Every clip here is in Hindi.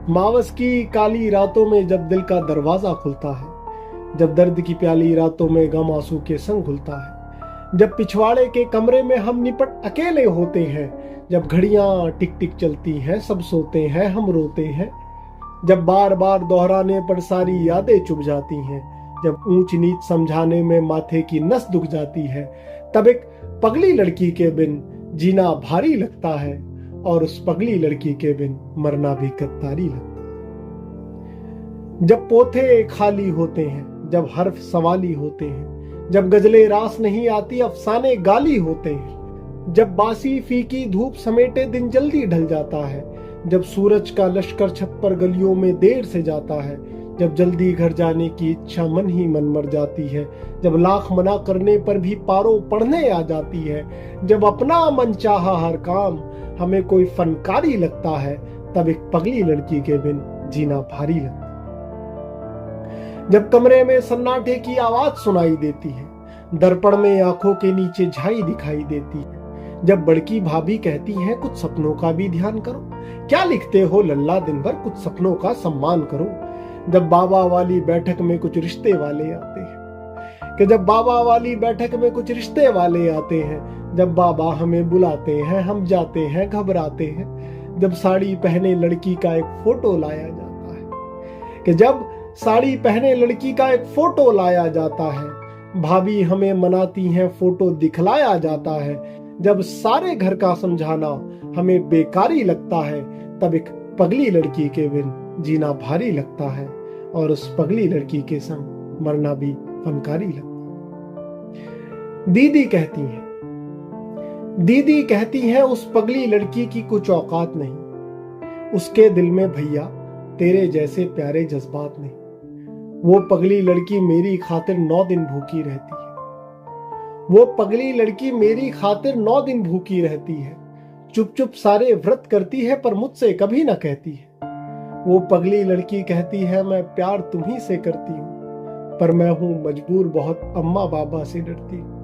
मावस की काली रातों में जब दिल का दरवाजा खुलता है, जब दर्द की प्याली रातों में गम आंसू के संग घुलता है, जब पिछवाड़े के कमरे में हम निपट अकेले होते हैं, जब घड़ियां टिक टिक चलती हैं, सब सोते हैं, हम रोते हैं, जब बार बार दोहराने पर सारी यादें चुभ जाती हैं, जब ऊंच नीच समझाने में माथे की नस दुख जाती है, तब एक पगली लड़की के बिन जीना भारी लगता है और उस पगली लड़की के बिन मरना भी गद्दारी लगता है। जब पोथे खाली होते हैं, जब हर्फ सवाली होते हैं, जब गजलें रास नहीं आती अफसाने गाली होते हैं, जब बासी फीकी धूप समेटे दिन जल्दी ढल जाता है, जब सूरज का लश्कर छत पर गलियों में देर से जाता है, जब जल्दी घर जाने की इच्छा मन ही मन मर जाती है, जब लाख मना करने पर भी पारों पढ़ने आ जाती है, जब अपना मन चाहा हर काम हमें कोई फनकारी लगता है, तब एक पगली लड़की के बिन जीना भारी लगता है। जब कमरे में सन्नाटे की आवाज सुनाई देती है, दर्पण में आंखों के नीचे झाई दिखाई देती है, जब बड़की भाभी कहती हैं कुछ सपनों का भी ध्यान करो, क्या लिखते हो लल्ला दिन भर, कुछ सपनों का सम्मान करो, जब बाबा वाली बैठक में कुछ रिश्ते वाले आते हैं, कि जब बाबा वाली बैठक में कुछ रिश्ते वाले आते हैं, जब बाबा हमें बुलाते हैं, हम जाते हैं, घबराते हैं, जब साड़ी पहने लड़की का एक फोटो लाया जाता है, कि जब साड़ी पहने लड़की का एक फोटो लाया जाता है, भाभी हमें मनाती हैं, फोटो दिखलाया जाता है, जब सारे घर का समझाना हमें बेकारी लगता है, तब एक पगली लड़की के बिन जीना भारी लगता है और उस पगली लड़की के संग मरना भी फनकारी लगता है। दीदी कहती हैं उस पगली लड़की की कुछ औकात नहीं, उसके दिल में भैया तेरे जैसे प्यारे जज्बात नहीं, वो पगली लड़की मेरी खातिर 9 दिन भूखी रहती है, वो पगली लड़की मेरी खातिर 9 दिन भूखी रहती है, चुप चुप सारे व्रत करती है पर मुझसे कभी ना कहती है, वो पगली लड़की कहती है मैं प्यार तुम्ही से करती हूं, पर मैं हूं मजबूर बहुत अम्मा बाबा से डरती हूं।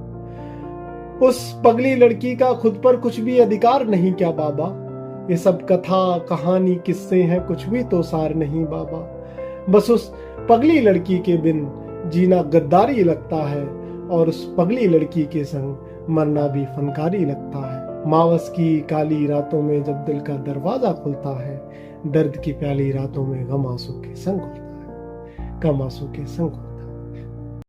उस पगली लड़की का खुद पर कुछ भी अधिकार नहीं क्या बाबा, ये सब कथा कहानी किस्से हैं, कुछ भी तो सार नहीं बाबा, बस उस पगली लड़की के बिन जीना गद्दारी लगता है और उस पगली लड़की के संग मरना भी फनकारी लगता है। मावस की काली रातों में जब दिल का दरवाजा खुलता है, दर्द की प्याली रातों में गम आंसू के संग खुलता है, गम आंसू के संग।